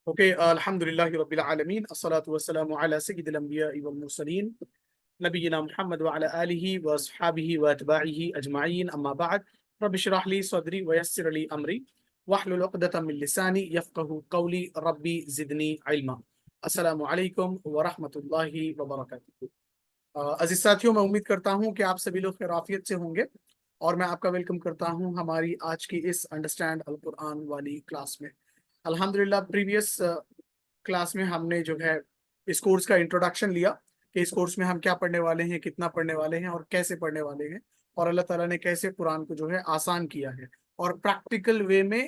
Okay الحمد لله رب العالمين الصلاة والسلام على سيد الأنبياء والمرسلين نبينا محمد وعلى آله وأصحابه وأتباعه أجمعين أما بعد رب اشرح لي صدري ويسر لي أمري واحلل عقدة من لساني يفقه قولي ربي زدني علما السلام علیکم ورحمۃ اللہ وبرکاتہ۔ عزیز ساتھیوں، میں امید کرتا ہوں کہ آپ سبھی لوگ خیریت سے ہوں گے اور میں آپ کا ویلکم کرتا ہوں ہماری آج کی اس انڈرسٹینڈ القرآن والی کلاس میں۔ الحمدللہ پریویس کلاس میں ہم نے جو ہے اس کورس کا انٹروڈکشن لیا کہ اس کورس میں ہم کیا پڑھنے والے ہیں، کتنا پڑھنے والے ہیں اور کیسے پڑھنے والے ہیں، اور اللہ تعالیٰ نے کیسے قرآن کو جو ہے آسان کیا ہے اور پریکٹیکل وے میں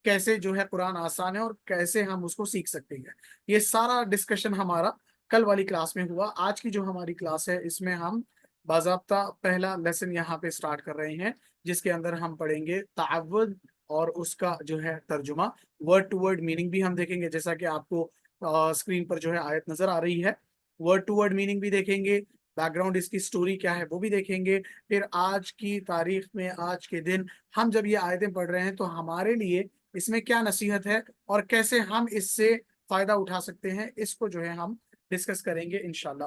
کیسے جو ہے قرآن آسان ہے اور کیسے ہم اس کو سیکھ سکتے ہیں۔ یہ سارا ڈسکشن ہمارا کل والی کلاس میں ہوا۔ آج کی جو ہماری کلاس ہے اس میں ہم باضابطہ پہلا لیسن یہاں پہ سٹارٹ کر رہے ہیں، جس کے اندر ہم پڑھیں گے تعوذ اور اس کا جو ہے ترجمہ، ورڈ ٹو ورڈ میننگ بھی ہم دیکھیں گے، جیسا کہ آپ کو اسکرین پر جو ہے آیت نظر آ رہی ہے۔ ورڈ ٹو ورڈ میننگ بھی دیکھیں گے، بیک گراؤنڈ اس کی سٹوری کیا ہے وہ بھی دیکھیں گے۔ پھر آج کی تاریخ میں، آج کے دن ہم جب یہ آیتیں پڑھ رہے ہیں تو ہمارے لیے اس میں کیا نصیحت ہے اور کیسے ہم اس سے فائدہ اٹھا سکتے ہیں، اس کو جو ہے ہم ڈسکس کریں گے انشاءاللہ۔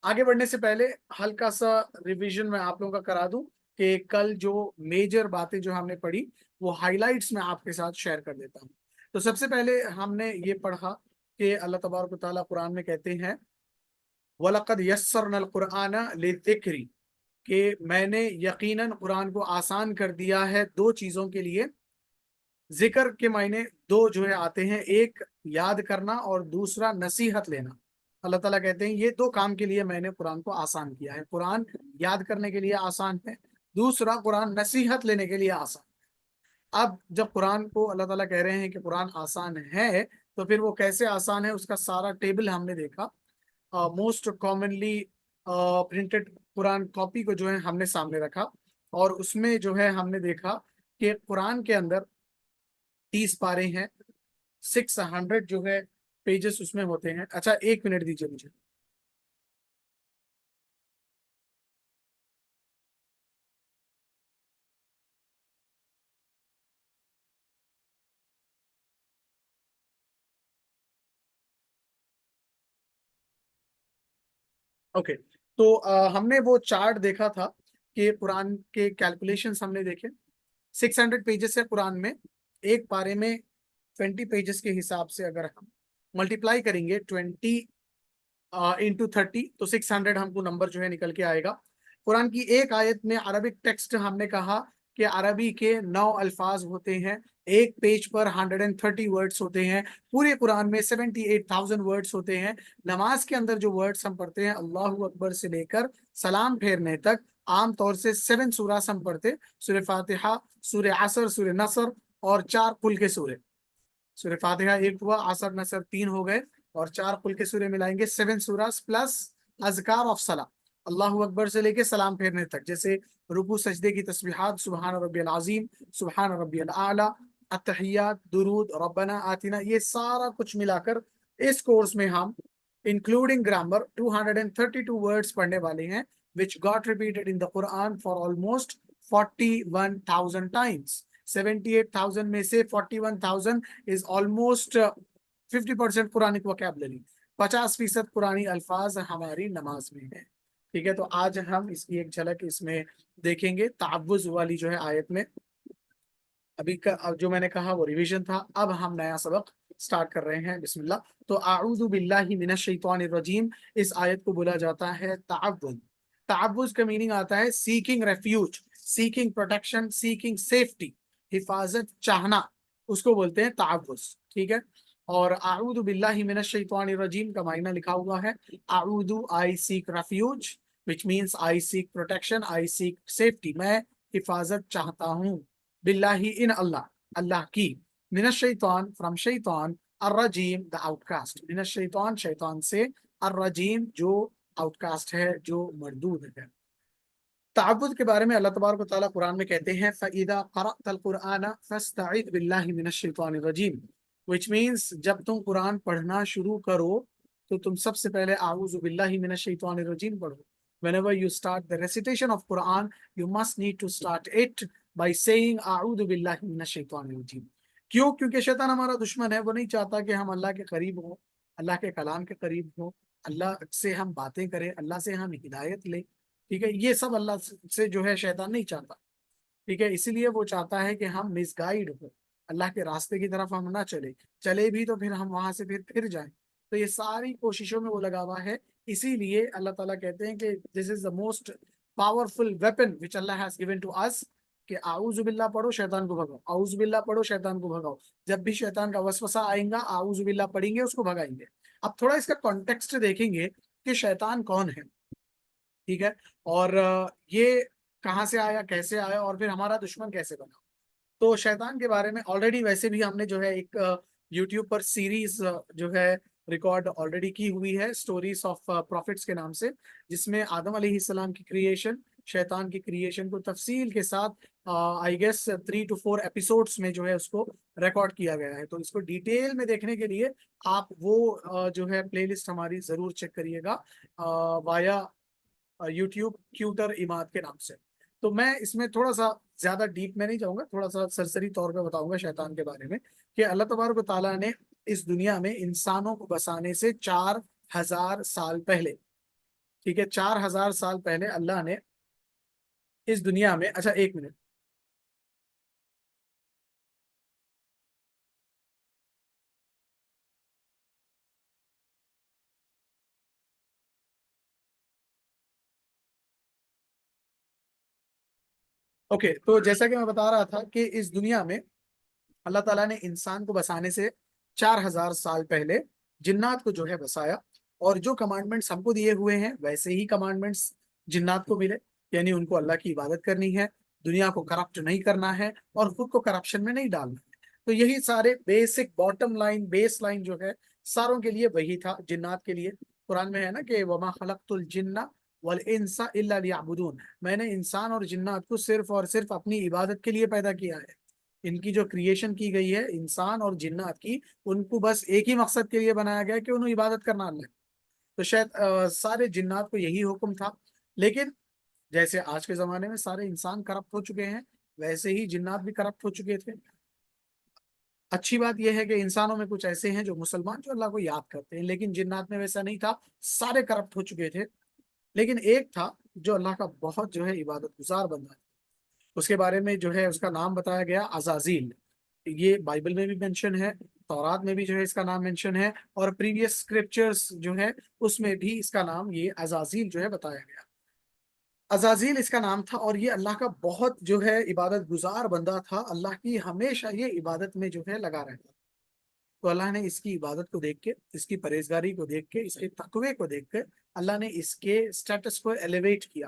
آگے بڑھنے سے پہلے ہلکا سا ریویژن میں آپ لوگوں کا کرا دوں کہ کل جو میجر باتیں جو ہم نے پڑھی وہ ہائی لائٹس میں آپ کے ساتھ شیئر کر دیتا ہوں۔ تو سب سے پہلے ہم نے یہ پڑھا کہ اللہ تبارک و تعالیٰ قرآن میں کہتے ہیں وَلَقَدْ يَسَّرْنَا الْقُرْآنَ لِلذِّكْرِ، کہ میں نے یقیناً قرآن کو آسان کر دیا ہے دو چیزوں کے لیے۔ ذکر کے معنی دو جو ہے آتے ہیں، ایک یاد کرنا اور دوسرا نصیحت لینا۔ اللہ تعالیٰ کہتے ہیں یہ دو کام کے لیے میں نے قرآن کو آسان کیا ہے۔ قرآن یاد کرنے کے لیے آسان ہے، دوسرا قرآن نصیحت لینے کے لیے آسان۔ اب جب قرآن کو اللہ تعالیٰ کہہ رہے ہیں کہ قرآن آسان ہے تو پھر وہ کیسے آسان ہے اس کا سارا ٹیبل ہم نے دیکھا۔ موسٹ کامنلی پرنٹڈ قرآن کاپی کو جو ہے ہم نے سامنے رکھا اور اس میں جو ہے ہم نے دیکھا کہ قرآن کے اندر 30 پارے ہیں، 600 جو ہے پیجز اس میں ہوتے ہیں۔ اچھا ایک منٹ دیجیے مجھے۔ اوکے، تو ہم نے وہ چارٹ دیکھا تھا کہ قرآن کے کیلکولیشنز ہم نے دیکھے۔ 600 پیجز ہے قرآن میں، ایک پارے میں 20 پیجز کے حساب سے اگر ہم ملٹیپلائی کریں گے 20 انٹو 30 تو 600 ہم کو نمبر جو ہے نکل کے آئے گا۔ قرآن کی ایک آیت میں عربک ٹیکسٹ ہم نے کہا کہ عربی کے 9 الفاظ ہوتے ہیں، ایک پیج پر 130 ورڈز ہوتے ہیں، پورے قرآن میں 78,000 ورڈز ہوتے ہیں۔ نماز کے اندر جو ورڈز ہم پڑھتے ہیں اللہ اکبر سے لے کر سلام پھیرنے تک، عام طور سے 7 سوراز ہم پڑھتے، سورہ فاتحہ، سورہ عصر، سورہ نصر اور 4 قل کے سورے۔ سورہ فاتحہ ایک ہوا، عصر نصر 3 ہو گئے اور 4 قل کے سورے ملائیں گے 7 سوراز پلس اذکار آف صلاح، اللہ اکبر سے لے کے سلام پھیرنے تک، جیسے رکوع سجدے کی تسبیحات، سبحان ربی العظیم، سبحان ربی الاعلیٰ، التحیات، درود، ربنا آتنا، یہ سارا کچھ ملا کر اس کورس میں ہم انکلوڈنگ گرامر 232 ورڈز پڑھنے والے ہیں which got repeated in the Quran for almost 41,000 times۔ 78,000 میں سے 41,000 is almost 50% قرآنک وکیبلری، 50% قرآنی الفاظ ہماری نماز میں ہے۔ ٹھیک ہے، تو آج ہم اس کی ایک جھلک اس میں دیکھیں گے تعوذ والی جو ہے آیت میں۔ ابھی جو میں نے کہا وہ ریویژن تھا، اب ہم نیا سبق سٹارٹ کر رہے ہیں۔ بسم اللہ۔ تو اعوذ باللہ من الشیطان الرجیم، اس آیت کو بولا جاتا ہے تعوذ۔ تعوذ کا میننگ آتا ہے seeking refuge, seeking protection, seeking safety, حفاظت چاہنا، اس کو بولتے ہیں تعوذ۔ ٹھیک ہے، اور اعوذ باللہ من الشیطان الرجیم کا معنی لکھا ہوا ہے اعوذ، آئی سیک refuge which means I seek protection, I seek safety، میں حفاظت چاہتا ہوں، باللہ ان اللہ، اللہ کی، من الشیطان فرام شیطان، الرجیم the outcast، من الشیطان شیطان سے، الرجیم جو آؤٹ کاسٹ ہے، جو مردود ہے۔ تعوذ کے بارے میں اللہ تبارک و تعالیٰ قرآن میں کہتے ہیں فَإِذَا قَرَأْتَ الْقُرْآنَ فَاسْتَعِذْ بِاللَّهِ مِنَ الشَّيْطَانِ الرَّجِيمِ which means جب تم قرآن پڑھنا شروع کرو تو تم سب سے پہلے اعوذ باللہ من الشیطان الرجیم پڑھو۔ Whenever you start the recitation of Quran, you must need to start it by saying اعوذ باللہ من الشیطان الرجیم۔ کیوں؟ کیونکہ شیطان ہمارا دشمن ہے، وہ نہیں چاہتا کہ ہم اللہ کے قریب ہوں، اللہ کے کلام کے قریب ہوں، اللہ سے ہم باتیں کریں، اللہ سے ہم ہدایت لیں، ٹھیک ہے؟ یہ سب اللہ سے جو ہے شیطان نہیں چاہتا، ٹھیک ہے؟ اسی لیے وہ چاہتا ہے کہ ہم مس گائیڈ ہوں، اللہ کے راستے کی طرف ہم نہ چلے بھی تو پھر ہم وہاں سے پھر جائیں۔ تو یہ ساری کوششوں میں وہ لگا ہوا ہے۔ اسی لیے اللہ تعالیٰ کہتے ہیں کہ this is the most powerful weapon which Allah has given to us, کہ اعوذ باللہ پڑھو شیطان کو بھگاؤ، اعوذ باللہ پڑھو شیطان کو بھگاؤ۔ جب بھی شیطان کا وسوسہ آئیں گا اعوذ باللہ پڑھیں گے، اس کو بھگائیں گے۔ اب تھوڑا اس کا کانٹیکسٹ دیکھیں گے کہ شیطان کون ہے، ٹھیک ہے؟ اور یہ کہاں سے آیا، کیسے آیا، اور پھر ہمارا دشمن کیسے بنا۔ تو شیطان کے بارے میں آلریڈی ویسے بھی ہم نے جو ہے ایک یوٹیوب پر سیریز جو ہے ریکارڈ آلریڈی کی ہوئی ہے، سٹوریز آف پروفٹس کے نام سے، جس میں آدم علیہ السلام کی کریشن، شیطان کی کریشن کو تفصیل کے ساتھ آئی گیس 3 to 4 ایپیسوڈس میں جو ہے اس کو ریکارڈ کیا گیا ہے۔ تو اس کو ڈیٹیل میں دیکھنے کے لیے آپ وہ جو ہے پلے لسٹ ہماری ضرور چیک کریے گا وایا یوٹیوب کیوٹر اماد کے نام سے۔ تو میں اس میں تھوڑا سا زیادہ ڈیپ میں نہیں جاؤں گا، تھوڑا سا سرسری طور پہ بتاؤں گا شیطان کے بارے میں، کہ اللہ تبارک و تعالیٰ نے اس دنیا میں انسانوں کو بسانے سے 4000 سال پہلے، ٹھیک ہے، 4000 سال پہلے اللہ نے اس دنیا میں، اچھا ایک منٹ، اوکے، تو جیسا کہ میں بتا رہا تھا کہ اس دنیا میں اللہ تعالیٰ نے انسان کو بسانے سے 4000 سال پہلے جنات کو جو ہے بسایا، اور جو کمانڈمنٹس ہم کو دیے ہوئے ہیں ویسے ہی کمانڈمنٹس جنات کو ملے، یعنی ان کو اللہ کی عبادت کرنی ہے، دنیا کو کرپٹ نہیں کرنا ہے، اور خود کو کرپشن میں نہیں ڈالنا ہے۔ تو یہی سارے basic bottom line, base line جو ہے ساروں کے لیے وہی تھا، جنات کے لیے۔ قرآن میں ہے نا کہ وما خلقت الجن والانس الا لیعبدون، میں نے انسان اور جنات کو صرف اور صرف اپنی عبادت کے لیے پیدا کیا ہے۔ ان کی جو کریشن کی گئی ہے انسان اور جنات کی، ان کو بس ایک ہی مقصد کے لیے بنایا گیا کہ انہوں عبادت کرنا اللہ۔ تو شاید سارے جنات کو یہی حکم تھا، لیکن جیسے آج کے زمانے میں سارے انسان کرپٹ ہو چکے ہیں، ویسے ہی جنات بھی کرپٹ ہو چکے تھے۔ اچھی بات یہ ہے کہ انسانوں میں کچھ ایسے ہیں جو مسلمان، جو اللہ کو یاد کرتے ہیں، لیکن جنات میں ویسا نہیں تھا، سارے کرپٹ ہو چکے تھے۔ لیکن ایک تھا جو اللہ کا بہت جو ہے عبادت گزار بندہ ہے، اس کے بارے میں جو ہے اس کا نام بتایا گیا عزازیل۔ یہ بائبل میں بھی مینشن ہے، تورات میں بھی جو ہے اس کا نام مینشن ہے، اور پریویس اسکرپچرز جو ہے اس میں بھی اس کا نام یہ عزازیل جو ہے بتایا گیا۔ عزازیل اس کا نام تھا، اور یہ اللہ کا بہت جو ہے عبادت گزار بندہ تھا، اللہ کی ہمیشہ یہ عبادت میں جو ہے لگا رہتا۔ تو اللہ نے اس کی عبادت کو دیکھ کے، اس کی پرہیزگاری کو دیکھ کے، اس کے تقوی کو دیکھ کے اللہ نے اس کے سٹیٹس کو ایلیویٹ کیا،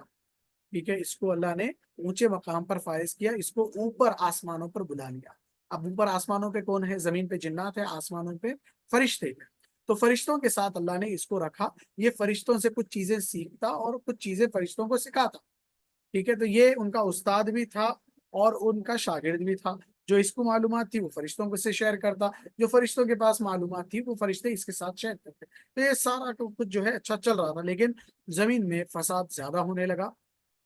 ٹھیک ہے؟ اس کو اللہ نے اونچے مقام پر فائز کیا، اس کو اوپر آسمانوں پر بلا لیا۔ اب اوپر آسمانوں پہ کون ہے؟ زمین پہ جنات ہے، آسمانوں پہ فرشتے ہیں۔ تو فرشتوں کے ساتھ اللہ نے اس کو رکھا، یہ فرشتوں سے کچھ چیزیں سیکھتا اور کچھ چیزیں فرشتوں کو سکھاتا، ٹھیک ہے؟ تو یہ ان کا استاد بھی تھا اور ان کا شاگرد بھی تھا۔ جو اس کو معلومات تھی وہ فرشتوں کو سے شیئر کرتا، جو فرشتوں کے پاس معلومات تھی وہ فرشتے اس کے ساتھ شیئر کرتے۔ تو یہ سارا کچھ جو ہے اچھا چل رہا تھا، لیکن زمین میں فساد زیادہ ہونے لگا،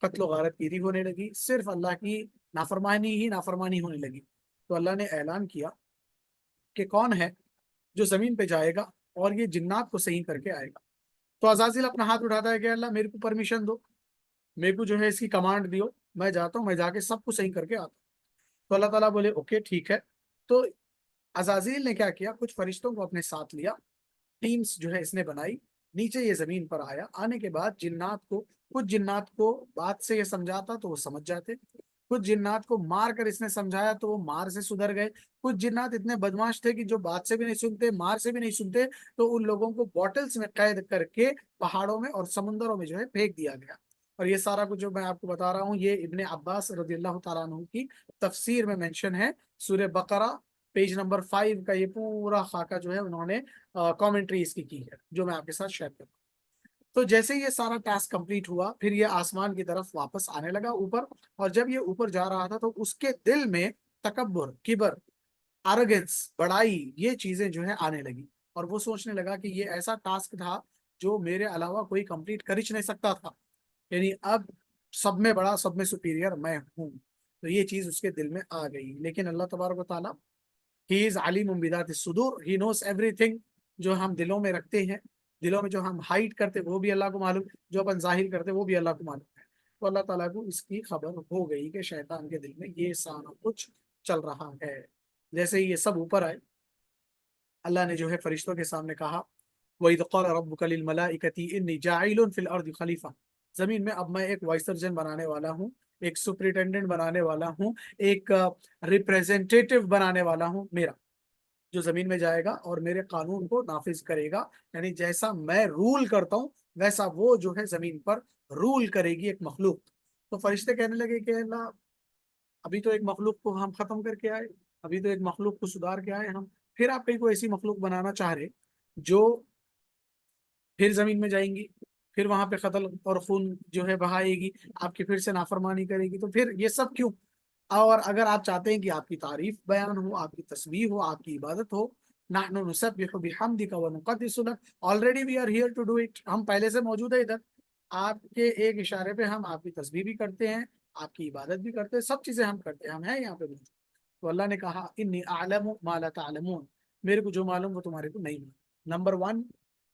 قتل و غارت گیری ہونے لگی، صرف اللہ کی نافرمانی ہی نافرمانی ہونے لگی۔ تو اللہ نے اعلان کیا کہ کون ہے جو زمین پہ جائے گا اور یہ جنات کو صحیح کر کے آئے گا۔ تو عزازیل اپنا ہاتھ اٹھاتا ہے کہ اللہ میرے کو پرمیشن دو، میرے کو جو ہے اس کی کمانڈ دیو، میں جاتا ہوں، میں جا کے سب کو صحیح کر کے آتا ہوں۔ تو اللہ تعالیٰ بولے اوکے ٹھیک ہے۔ تو عزازیل نے کیا کیا؟ کچھ فرشتوں کو اپنے ساتھ لیا، ٹیمز جو ہے اس نے بنائی، نیچے یہ زمین پر آیا، آنے کے بعد جنات کو، کچھ جنات کو بات سے یہ سمجھاتا تو وہ سمجھ جاتے، کچھ جنات کو مار کر اس نے سمجھایا تو وہ مار سے سدھر گئے، کچھ جنات اتنے بدماش تھے کہ جو بات سے بھی نہیں سنتے، مار سے بھی نہیں سنتے، تو ان لوگوں کو بوٹلز میں قید کر کے پہاڑوں میں اور سمندروں میں جو ہے پھینک دیا گیا۔ اور یہ سارا کچھ جو میں آپ کو بتا رہا ہوں یہ ابن عباس رضی اللہ تعالیٰ عنہ کی تفسیر میں مینشن ہے، سورہ بقرہ پیج نمبر 5 کا یہ پورا خاکہ جو ہے انہوں نے کامنٹری اس کی ہے، جو میں آپ کے ساتھ شیئر کرتا ہوں۔ تو جیسے یہ سارا ٹاسک کمپلیٹ ہوا، پھر یہ آسمان کی طرف واپس آنے لگا اوپر، اور جب یہ اوپر جا رہا تھا تو اس کے دل میں تکبر، کبر، ارگنس، بڑائی، یہ چیزیں جو ہے آنے لگی، اور وہ سوچنے لگا کہ یہ ایسا ٹاسک تھا جو میرے علاوہ کوئی کمپلیٹ کر ہی نہیں سکتا تھا، یعنی اب سب میں بڑا، سب میں سپیریئر میں ہوں۔ تو یہ چیز اس کے دل میں آ گئی، لیکن اللہ تبارک و تعالیٰ ہی از علیم بذات الصدور، ہی نوز ایوری تھنگ، جو ہم دلوں میں رکھتے ہیں، دلوں میں جو ہم ہائڈ کرتے وہ بھی اللہ کو معلوم، جو اپن ظاہر کرتے وہ بھی اللہ کو معلوم ہے۔ تو اللہ تعالیٰ کو اس کی خبر ہو گئی کہ شیطان کے دل میں یہ سارا کچھ چل رہا ہے۔ جیسے ہی یہ سب اوپر آئے، اللہ نے جو ہے فرشتوں کے سامنے کہا وَإِذْ قَالَ رَبُّكَ لِلْمَلَائِكَةِ إِنِّي جَاعِلٌ فِي الْأَرْضِ خَلِيفَةً، زمین میں اب میں ایک وائس سرجن بنانے والا ہوں، ایک سپرنٹینڈنٹ بنانے والا ہوں، ایک ریپریزنٹیٹیو بنانے والا ہوں میرا، جو زمین میں جائے گا اور میرے قانون کو نافذ کرے گا، یعنی جیسا میں رول کرتا ہوں ویسا وہ جو ہے زمین پر رول کرے گی ایک مخلوق۔ تو فرشتے کہنے لگے کہ اللہ، ابھی تو ایک مخلوق کو ہم ختم کر کے آئے، ابھی تو ایک مخلوق کو سدھار کے آئے ہم، پھر آپ کہیں کو ایسی مخلوق بنانا چاہ رہے جو پھر زمین میں جائیں گی، پھر وہاں پہ قتل اور خون جو ہے بہائے گی، آپ کی پھر سے نافرمانی کرے گی، تو پھر یہ سب کیوں؟ اور اگر آپ چاہتے ہیں کہ آپ کی تعریف بیان ہو، آپ کی تسبیح ہو، آپ کی عبادت ہو، نحن نسبح بحمدک ونقدس لک، already we are here to do it, ہم پہلے سے موجود ہے ادھر، آپ کے ایک اشارے پہ ہم آپ کی تسبیح بھی کرتے ہیں، آپ کی عبادت بھی کرتے ہیں، سب چیزیں ہم کرتے ہیں، ہم ہیں یہاں پہ موجود۔ تو اللہ نے کہا انی اعلم ما لا تعلمون، میرے کو جو معلوم وہ تمہارے کو نہیں معلوم۔ نمبر ون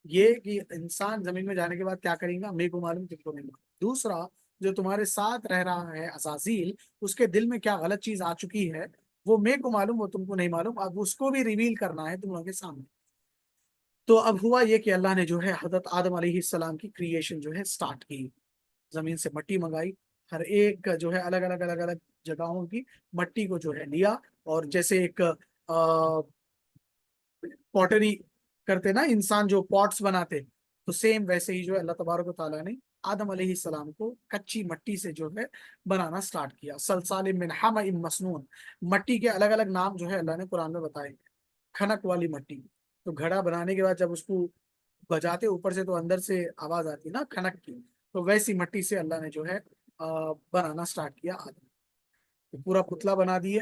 یہ کہ انسان زمین میں جانے کے بعد کیا کریں گا میرے کو معلوم، تم کو نہیں معلوم۔ دوسرا، جو تمہارے ساتھ رہ رہا ہے عزازیل، اس کے دل میں کیا غلط چیز آ چکی ہے وہ میرے کو معلوم، وہ تم کو نہیں معلوم، اب اس کو بھی ریویل کرنا ہے تم لوگوں کے سامنے۔ تو اب ہوا یہ کہ اللہ نے جو ہے حضرت آدم علیہ السلام کی کریشن جو ہے سٹارٹ کی، زمین سے مٹی منگائی، ہر ایک جو ہے الگ الگ جگہوں کی مٹی کو جو ہے لیا، اور جیسے ایک پوٹری کرتے نا انسان، جو پاٹس بناتے، تو سیم ویسے ہی جو ہے اللہ تبارک و تعالیٰ نے آدم علیہ السلام کو کچی مٹی سے جو ہے بنانا سٹارٹ کیا، سلسال من حمأ مسنون، مٹی کے الگ الگ نام جو ہے اللہ نے قرآن میں بتائے، کھنک والی مٹی، تو گھڑا بنانے کے بعد جب اس کو بجاتے اوپر سے تو اندر سے آواز آتی نا کھنک کی، تو ویسی مٹی سے اللہ نے جو ہے بنانا سٹارٹ کیا آدم، تو پورا پتلا بنا دیے،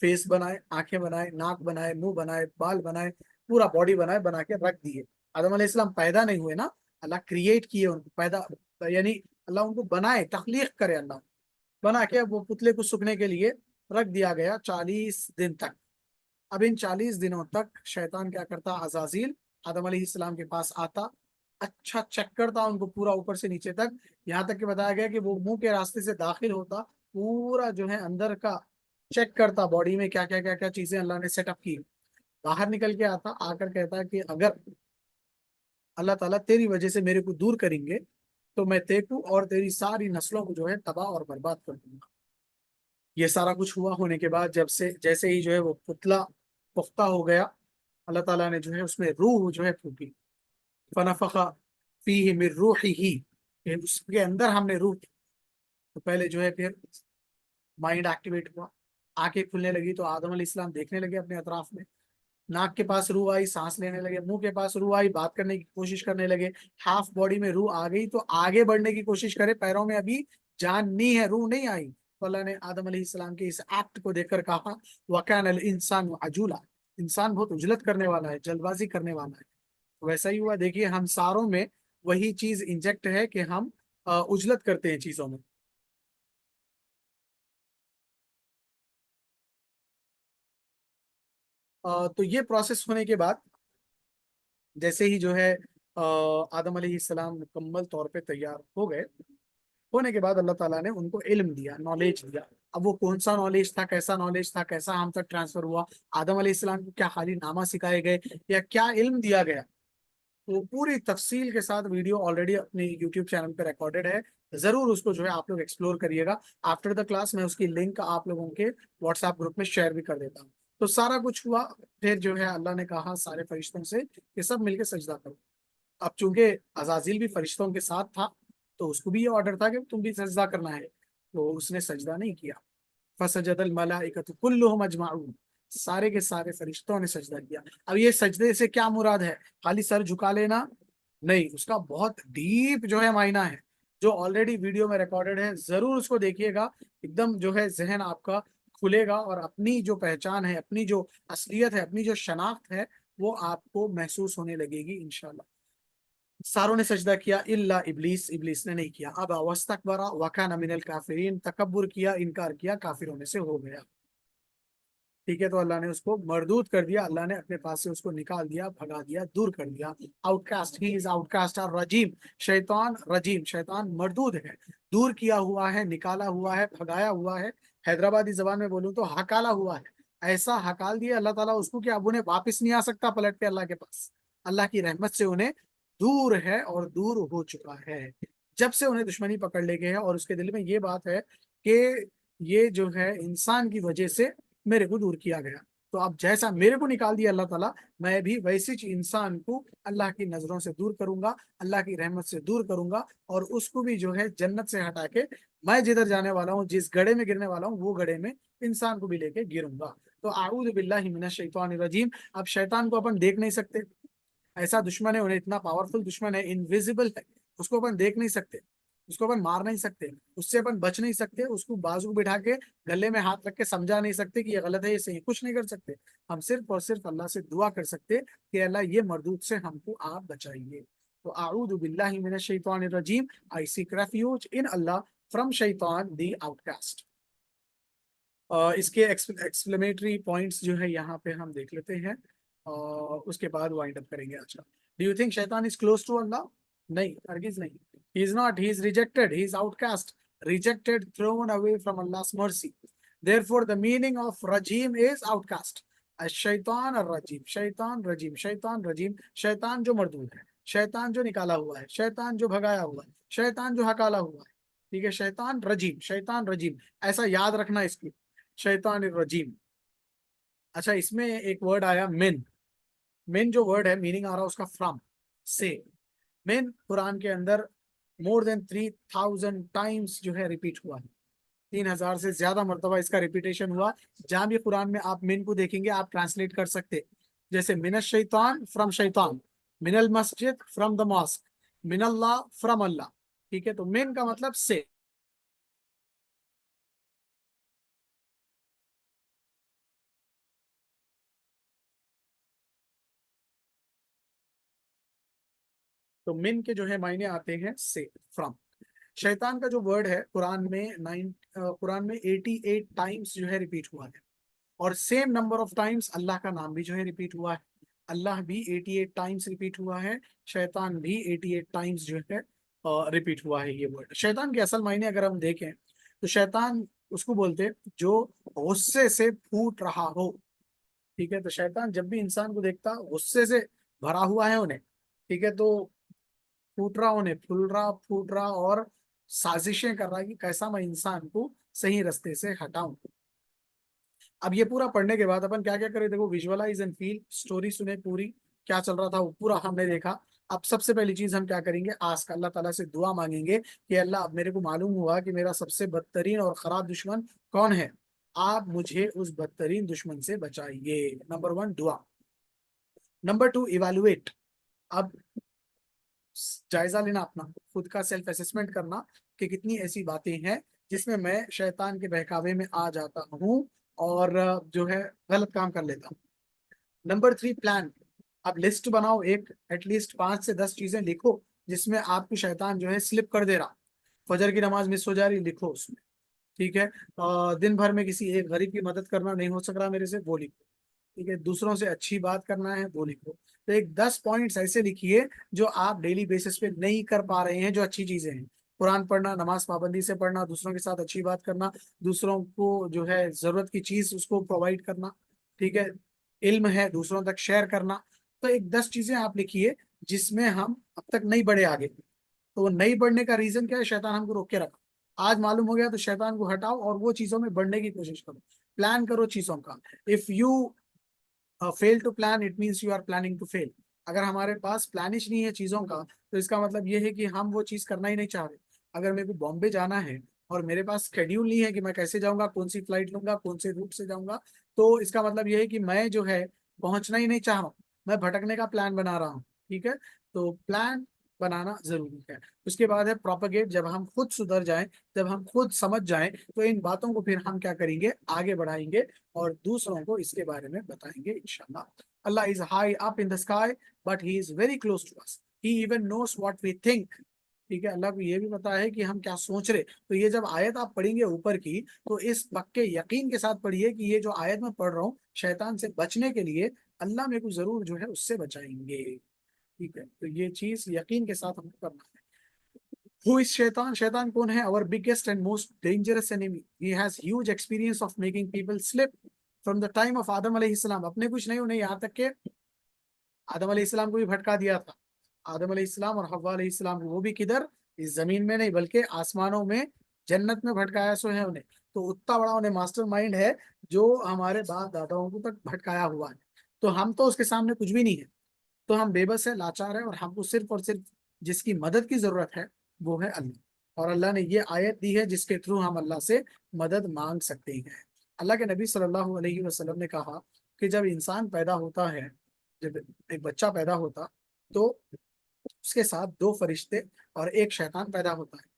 فیس بنائے، آنکھیں بنائے، ناک بنائے، منہ بنائے، بال بنائے، پورا باڈی بنائے، بنا کے رکھ دیے۔ آدم علیہ السلام پیدا نہیں ہوئے نا، اللہ کریٹ کیے ان کو، پیدا یعنی اللہ ان کو بنائے، تخلیق کرے، اللہ بنا کے وہ پتلے کو سکنے کے لیے رکھ دیا گیا 40 دن تک۔ اب ان 40 دنوں تک شیطان کیا کرتا، عزازیل آدم علیہ السلام کے پاس آتا، اچھا چیک کرتا ان کو پورا اوپر سے نیچے تک، یہاں تک کہ بتایا گیا کہ وہ منہ کے راستے سے داخل ہوتا، پورا جو ہے اندر کا چیک کرتا، باڈی میں کیا کیا کیا کیا چیزیں اللہ نے سیٹ اپ کی، باہر نکل کے آتا، آ کر کہتا کہ اگر اللہ تعالیٰ تیری وجہ سے میرے کو دور کریں گے تو میں تیکو اور تیری ساری نسلوں کو جو ہے تباہ اور برباد کر دوں گا۔ یہ سارا کچھ ہوا ہونے کے بعد جب سے جیسے ہی جو ہے وہ پتلا پختہ ہو گیا، اللہ تعالیٰ نے جو ہے اس میں روح جو ہے پھونکی، فنفخ فیہ من روحہ، اس کے اندر ہم نے روح، تو پہلے جو ہے پھر مائنڈ ایکٹیویٹ ہوا، آنکھیں کھلنے لگی تو آدم علیہ السلام دیکھنے لگے اپنے اطراف میں، ناک کے پاس روح آئی، سانس لینے لگے، منہ کے پاس روح آئی، بات کرنے کی کوشش کرنے لگے، ہاف باڈی میں روح آ گئی تو آگے بڑھنے کی کوشش کرے، پیروں میں ابھی جان نہیں ہے، روح نہیں آئی، تو اللہ نے آدم علیہ السلام کے اس ایکٹ کو دیکھ کر کہا وَكَانَ الْإِنسَانُ عَجُولًا، انسان بہت عجلت کرنے والا ہے، جلد بازی کرنے والا ہے۔ ویسا ہی ہوا، دیکھیے ہم ساروں میں وہی چیز انجیکٹ ہے کہ ہم عجلت کرتے ہیں چیزوں میں۔ تو یہ پروسیس ہونے کے بعد جیسے ہی جو ہے آدم علیہ السلام مکمل طور پہ تیار ہو گئے، ہونے کے بعد اللہ تعالیٰ نے ان کو علم دیا، نالج دیا۔ اب وہ کون سا نالج تھا، کیسا نالج تھا، کیسا ہم تک ٹرانسفر ہوا، آدم علیہ السلام کو کیا خالی نامہ سکھائے گئے یا کیا علم دیا گیا، تو پوری تفصیل کے ساتھ ویڈیو آلریڈی اپنے یوٹیوب چینل پہ ریکارڈڈ ہے، ضرور اس کو جو ہے آپ لوگ ایکسپلور کریے گا۔ آفٹر دا کلاس میں اس کی لنک آپ لوگوں کے واٹس ایپ گروپ میں شیئر بھی کر دیتا ہوں۔ تو سارا کچھ ہوا، پھر جو ہے اللہ نے کہا سارے فرشتوں سے کہ سب مل کے سجدہ کرو۔ اب چونکہ عزازیل بھی فرشتوں کے ساتھ تھا تو اس کو بھی یہ آرڈر تھا کہ تم بھی سجدہ کرنا ہے، تو اس نے سجدہ نہیں کیا، فسجد الملائکۃ کلہم اجمعون، سارے کے سارے فرشتوں نے سجدہ کیا۔ اب یہ سجدے سے کیا مراد ہے، خالی سر جھکا لینا نہیں، اس کا بہت ڈیپ جو ہے معنی ہے، جو آلریڈی ویڈیو میں ریکارڈڈ ہے، ضرور اس کو دیکھیے گا، ایک دم جو ہے ذہن آپ کا کھلے گا، اور اپنی جو پہچان ہے، اپنی جو اصلیت ہے، اپنی جو شناخت ہے، وہ آپ کو محسوس ہونے لگے گی انشاءاللہ۔ ساروں نے سجدہ کیا الا ابلیس، ابلیس نے نہیں کیا، ابا واستکبر وکان من الکافرین، تکبر کیا، انکار کیا، کافروں میں سے ہو گیا۔ ٹھیک ہے، تو اللہ نے اس کو مردود کر دیا، اللہ نے اپنے پاس سے اس کو نکال دیا، بھگا دیا، دور کر دیا. Out cost, he is out cost اور رجیم. شیطان رجیم، شیطان مردود ہے، دور کیا ہوا ہے، نکالا ہوا ہے، بھگایا ہوا ہے. حیدرآبادی زبان میں بولوں تو ہکالا ہوا ہے. ایسا ہکال دیا اللہ تعالیٰ اس کو کہ اب انہیں واپس نہیں آ سکتا پلٹ کے اللہ کے پاس. اللہ کی رحمت سے انہیں دور ہے اور دور ہو چکا ہے. جب سے انہیں دشمنی پکڑ لے گئے ہیں اور اس کے دل میں یہ بات ہے کہ یہ جو ہے انسان کی وجہ سے میرے کو دور کیا گیا، تو اب جیسا میرے کو نکال دیا اللہ تعالیٰ، میں بھی ویسے انسان کو اللہ کی نظروں سے دور کروں گا، اللہ کی رحمت سے دور کروں گا، اور اس کو بھی جو ہے جنت سے ہٹا کے میں جدھر جانے والا ہوں، جس گڑھے میں گرنے والا ہوں، وہ گڑھے میں انسان کو بھی لے کے گروں گا. تو اعوذ باللہ من الشیطان الرجیم. اب شیطان کو اپن دیکھ نہیں سکتے، ایسا دشمن ہے، انہیں اتنا پاورفل دشمن ہے، انویزیبل ہے، اس کو اپن دیکھ نہیں سکتے، اس کو اپن مار نہیں سکتے، اس سے اپن بچ نہیں سکتے، اس کو بازو بٹھا کے گلے میں ہاتھ رکھ کے سمجھا نہیں سکتے کہ یہ غلط ہے، یہ صحیح، کچھ نہیں کر سکتے. ہم صرف اور صرف اللہ سے دعا کر سکتے کہ اللہ یہ مردود سے ہم کو آپ بچائیے. تو اعوذ باللہ من الشیطان الرجیم. I seek refuge in Allah from شیطان دی آؤٹ کاسٹ. اس کے ایکسپلیمیٹری پوائنٹس جو ہے یہاں پہ ہم دیکھ لیتے ہیں اور اس کے بعد وائنڈ اپ کریں گے. اچھا، ڈو یو تھنک شیطان از کلوز ٹو اللہ؟ نہیں، ہرگز نہیں. He is not. He is rejected. He is outcast, rejected, thrown away from Allah's mercy. Therefore, the meaning of rajim is outcast. الشیطان الرجیم، شیطان رجیم، شیطان رجیم، شیطان جو مردود ہے، شیطان جو نکالا ہوا ہے، شیطان جو بھگایا ہوا ہے، شیطان جو ہکالا ہوا ہے. ٹھیک ہے، شیطان رجیم، شیطان رجیم، ایسا یاد رکھنا اس کی، شیطان الرجیم. اچھا، اس میں ایک ورڈ آیا من. من جو ورڈ ہے میننگ آ رہا اس کا فرام، سے. من قرآن کے اندر more than 3000 ٹائمز جو ہے ریپیٹ ہوا ہے، 3000 سے زیادہ مرتبہ اس کا ریپیٹیشن ہوا. جہاں بھی قرآن میں آپ من کو دیکھیں گے آپ ٹرانسلیٹ کر سکتے، جیسے من الشیطان فرام شیطان، من المسجد فرام دا ماسک، من اللہ فرام اللہ. ٹھیک ہے، تو من کا مطلب سے. تو من کے جو ہے معنی آتے ہیں سے، فرام. شیطان کا جو ورڈ ہے قرآن میں 88 ٹائمز جو ہے ریپیٹ ہوا ہے، اور سیم نمبر آف ٹائمز اللہ کا نام بھی جو ہے ریپیٹ ہوا ہے. اللہ بھی 88 ٹائمز ریپیٹ ہوا ہے، شیطان بھی 88 ٹائمز جو ہے ریپیٹ ہوا ہے یہ ورڈ. شیطان کے اصل معنی اگر ہم دیکھیں تو شیطان اس کو بولتے جو غصے سے پھوٹ رہا ہو. ٹھیک ہے، تو شیطان جب بھی انسان کو دیکھتا غصے سے بھرا ہوا ہے انہیں، ٹھیک ہے، تو پھوٹ رہا، انہیں پھول رہا، پھوٹ رہا، اور سازشیں کر رہا کہ کیسا میں انسان کو صحیح رستے سے ہٹاؤں. اب یہ پورا پڑھنے کے بعد اپن کیا کیا کریں، دیکھو، ویژوالائز اینڈ فیل، سٹوری سنے پوری، کیا چل رہا تھا وہ پورا ہم نے دیکھا. اب سب سے پہلی چیز ہم کیا کریں گے، آسک، اللہ تعالیٰ سے دعا مانگیں گے کہ اللہ اب میرے کو معلوم ہوا کہ میرا سب سے بدترین اور خراب دشمن کون ہے، آپ مجھے اس بدترین دشمن سے بچائیے. نمبر 1 دعا. Number 2 evaluate. اب جائزہ لینا اپنا خود کا، سیلف اسسمنٹ کرنا کہ کتنی ایسی باتیں ہیں جس میں میں شیطان کے بہکاوے میں آ جاتا ہوں اور جو ہے غلط کام کر لیتا ہوں. Number 3 plan. اب لسٹ بناؤ، ایک ایٹ لیسٹ 5 سے 10 چیزیں لکھو جس میں آپ کو شیطان جو ہے سلپ کر دے رہا. فجر کی نماز مس ہو جا رہی، لکھو اس میں. ٹھیک ہے، دن بھر میں کسی ایک غریب کی مدد کرنا نہیں ہو سک رہا میرے سے، وہ لکھو. ٹھیک ہے، دوسروں سے اچھی بات کرنا ہے، وہ لکھو. تو ایک 10 پوائنٹس ایسے لکھیے جو آپ ڈیلی بیسس پہ نہیں کر پا رہے ہیں، جو اچھی چیزیں ہیں. قرآن پڑھنا، نماز پابندی سے پڑھنا، دوسروں کے ساتھ اچھی بات کرنا، دوسروں کو جو ہے ضرورت کی چیز اس کو پرووائڈ کرنا. ٹھیک ہے، علم ہے دوسروں تک شیئر کرنا. تو ایک 10 چیزیں آپ لکھیے جس میں ہم اب تک نہیں بڑھے آگے. تو وہ نہیں بڑھنے کا ریزن کیا ہے، شیطان ہم کو روک کے رکھا. آج معلوم ہو گیا تو شیطان کو ہٹاؤ اور وہ چیزوں میں بڑھنے کی کوشش کرو. پلان کرو چیزوں کا. If you fail to plan it means you are planning to fail. اگر ہمارے پاس پلانش نہیں ہے چیزوں کا تو اس کا مطلب یہ ہے کہ ہم وہ چیز کرنا ہی نہیں چاہ رہے. اگر میرے کو بامبے جانا ہے اور میرے پاس شیڈیول نہیں ہے کہ میں کیسے جاؤں گا، کون سی فلائٹ لوں گا، کون سے روٹ سے جاؤں گا، تو اس کا مطلب یہ ہے کہ میں جو ہے پہنچنا ہی نہیں چاہ رہا ہوں، میں بھٹکنے کا پلان بنا رہا ہوں. ٹھیک ہے، تو پلان بنانا ضروری ہے. اس کے بعد ہے پروپیگیٹ. جب ہم خود سدھر جائیں، جب ہم خود سمجھ جائیں تو ان باتوں کو پھر ہم کیا کریں گے، آگے بڑھائیں گے اور دوسروں کو اس کے بارے میں بتائیں گے انشاءاللہ. Allah is high up in the sky, but he is very close to us. He even knows what we think. ٹھیک ہے، اللہ کو یہ بھی پتا ہے کہ ہم کیا سوچ رہے. تو یہ جب آیت آپ پڑھیں گے اوپر کی تو اس پکے یقین کے ساتھ پڑھیے کہ یہ جو آیت میں پڑھ رہا ہوں شیطان سے بچنے کے لیے اللہ میرے کو ضرور جو ہے اس سے بچائیں گے. ٹھیک ہے، تو یہ چیز یقین کے ساتھ ہم کو کرنا ہے. Who is شیطان؟ شیطان کون ہے؟ Our biggest and most dangerous enemy. He has huge experience of making people slip from the time of آدم علیہ السلام. اپنے کچھ نہیں، انہیں یہاں تک کہ آدم علیہ السلام کو بھی بھٹکا دیا تھا. آدم علیہ السلام اور حوا علیہ السلام کو، وہ بھی کدھر؟ اس زمین میں نہیں بلکہ آسمانوں میں، جنت میں بھٹکایا سو ہے انہیں. تو اتنا بڑا انہیں ماسٹر مائنڈ ہے جو ہمارے باپ داداؤں کو تک بھٹکایا ہوا ہے. تو ہم تو اس کے سامنے کچھ بھی نہیں ہے. تو ہم بے بس ہے، لاچار ہے، اور ہم کو صرف اور صرف جس کی مدد کی ضرورت ہے وہ ہے اللہ. اور اللہ نے یہ آیت دی ہے جس کے تھرو ہم اللہ سے مدد مانگ سکتے ہیں. اللہ کے نبی صلی اللہ علیہ وسلم نے کہا کہ جب انسان پیدا ہوتا ہے، جب ایک بچہ پیدا ہوتا تو اس کے ساتھ دو فرشتے اور ایک شیطان پیدا ہوتا ہے.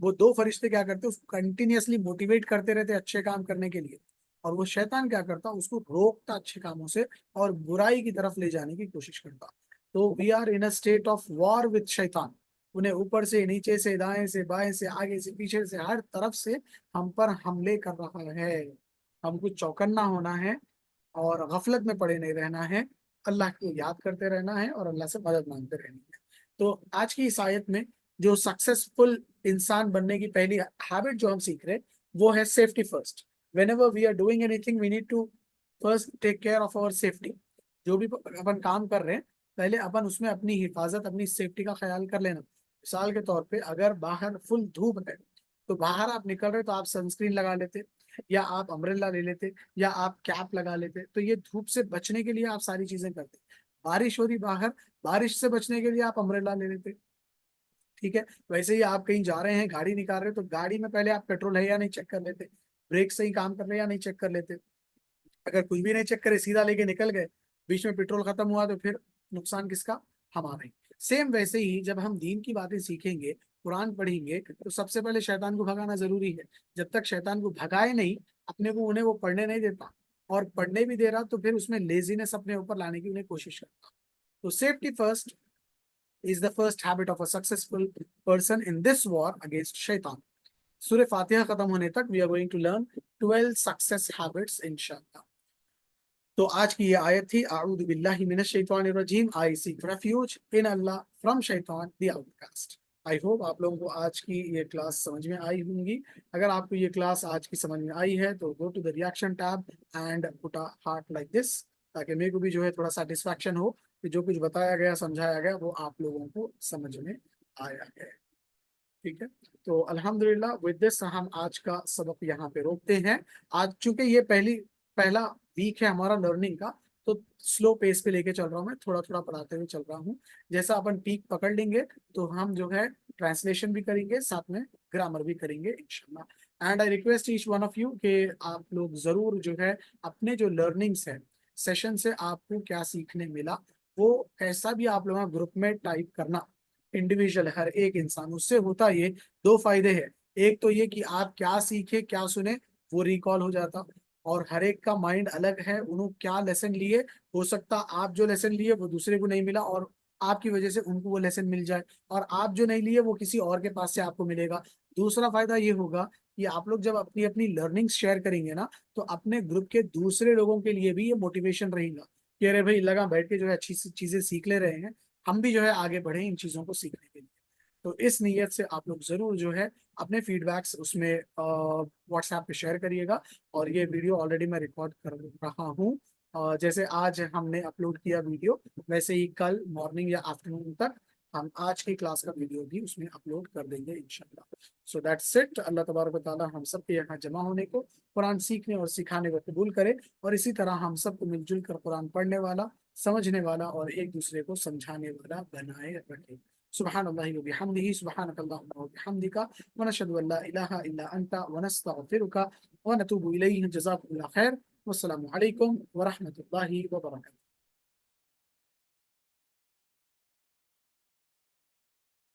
وہ دو فرشتے کیا کرتے؟ اس کو کنٹینیوسلی موٹیویٹ کرتے رہتے اچھے کام کرنے کے لیے، اور وہ شیطان کیا کرتا؟ اس کو روکتا اچھے کاموں سے اور برائی کی طرف لے جانے کی کوشش کرتا. تو we are in state of war with شیطان. انہیں اوپر سے، نیچے سے، دائیں سے، بائیں سے، آگے سے، پیچھے سے، ہر طرف سے ہم پر حملے کر رہا ہے. ہم کو چوکنا ہونا ہے اور غفلت میں پڑے نہیں رہنا ہے. اللہ کو یاد کرتے رہنا ہے اور اللہ سے مدد مانگتے رہنا ہے. تو آج کی اس آیت میں جو سکسیسفل انسان بننے کی پہلی ہیبٹ جو ہم سیکھ رہے وہ ہے safety first. whenever we are doing anything we need to first take care of our safety. جو بھی اپن کام کر رہے ہیں پہلے اپن اس میں اپنی حفاظت، اپنی سیفٹی کا خیال کر لینا. مثال کے طور پہ اگر باہر فل دھوپ ہے تو باہر آپ نکل رہے تو آپ سنسکرین لگا لیتے، یا آپ امبریلا لے لیتے، یا آپ کیپ لگا لیتے. تو یہ دھوپ سے بچنے کے لیے آپ ساری چیزیں کرتے. بارش ہو رہی باہر، بارش سے بچنے کے لیے آپ امبریلا لے لیتے. ٹھیک ہے، ویسے ہی آپ کہیں جا رہے ہیں، گاڑی نکال رہے تو گاڑی میں پہلے آپ پیٹرول ہے یا نہیں چیک کر لیتے، بریک صحیح کام کر رہے یا نہیں چیک کر لیتے. اگر کچھ بھی نہیں چیک کرے سیدھا لے کے نکل گئے، بیچ میں پیٹرول ختم ہوا تو پھر نقصان کس کا؟ ہمارا ہی. سیم ویسے ہی جب ہم دین کی باتیں سیکھیں گے، قرآن پڑھیں گے، تو سب سے پہلے شیطان کو بھگانا ضروری ہے. جب تک شیطان کو بھگائے نہیں، اپنے کو انہیں وہ پڑھنے نہیں دیتا، اور پڑھنے بھی دے رہا تو پھر اس میں لیزینس اپنے اوپر لانے کی انہیں کوشش کرتا. تو safety first is the first habit of a successful person in this war against shaitan. سورہ فاتحہ ختم ہونے تک we are going to learn 12 success habits انشاءاللہ. تو آج کی یہ آیت تھی اعوذ باللہ من الشیطان الرجیم. I seek refuge in Allah from shaitan the outcast. I hope آپ لوگوں کو آج کی یہ کلاس سمجھ میں آئی ہوں گی. اگر آپ کو یہ کلاس آج کی سمجھ میں آئی ہے تو go to the reaction tab and put a heart like this, تاکہ میرے کو بھی جو ہے تھوڑا سیٹسفیکشن ہو کہ جو کچھ بتایا گیا، سمجھایا گیا، وہ آپ لوگوں کو سمجھ میں آیا ہے. ٹھیک ہے، تو الحمدللہ with this ہم آج کا سبق یہاں پہ روکتے ہیں. آج چونکہ یہ پہلا ویک ہے ہمارا لرننگ کا، تو سلو پیس پہ لے کے چل رہا ہوں میں، تھوڑا تھوڑا پڑھاتے ہوئے چل رہا ہوں. جیسا اپن پیک پکڑ لیں گے تو ہم جو ہے ٹرانسلیشن بھی کریں گے، ساتھ میں گرامر بھی کریں گے انشاءاللہ. And I request each one of you کہ آپ لوگ ضرور جو ہے اپنے جو لرننگس ہیں سیشن سے آپ کو کیا سیکھنے ملا وہ ایسا بھی آپ لوگوں گروپ میں ٹائپ کرنا. انڈیویجول ہر ایک انسان، اس سے ہوتا یہ دو فائدے ہیں. ایک تو یہ کہ آپ کیا سیکھے، کیا سنے، وہ ریکال ہو جاتا. اور ہر ایک کا مائنڈ الگ ہے، انہوں کیا لیسن لیے، ہو سکتا آپ جو لیسن لیے وہ دوسرے کو نہیں ملا اور آپ کی وجہ سے ان کو وہ لیسن مل جائے، اور آپ جو نہیں لیے وہ کسی اور کے پاس سے آپ کو ملے گا. دوسرا فائدہ یہ ہوگا کہ آپ لوگ جب اپنی اپنی لرننگ شیئر کریں گے نا تو اپنے گروپ کے دوسرے لوگوں کے لیے بھی یہ موٹیویشن رہے گا کہ ارے بھائی لگا بیٹھ کے جو ہے اچھی چیزیں سیکھ لے رہے ہیں، ہم بھی جو ہے آگے بڑھیں ان چیزوں کو سیکھنے کے لیے. تو اس نیت سے آپ لوگ ضرور جو ہے اپنے فیڈ بیکس اس میں واٹس ایپ پہ شیئر کریے گا. اور یہ ویڈیو آلریڈی میں ریکارڈ کر رہا ہوں. جیسے آج ہم نے اپلوڈ کیا ویڈیو، ویسے ہی کل مارننگ یا آفٹرنون تک ہم آج کی کلاس کا ویڈیو بھی اس میں اپلوڈ کر دیں گے انشاءاللہ. So that's it. اللہ تبارک و تعالی ہم سب کے یہاں جمع ہونے کو، قرآن سیکھنے اور سکھانے کو قبول کرے، اور اسی طرح ہم سب کو مل جل کر قرآن پڑھنے والا، سمجھنے والا اور ایک دوسرے کو سمجھانے والا بنائے رکھے. سبحان اللہ و بحمدہ، سبحانک اللہم و بحمدک، ونشہد ان لا الہ الا انت، ونستغفرک ونتوب الیہ. جزاکم اللہ خیر، والسلام علیکم ورحمۃ اللہ وبرکاتہ.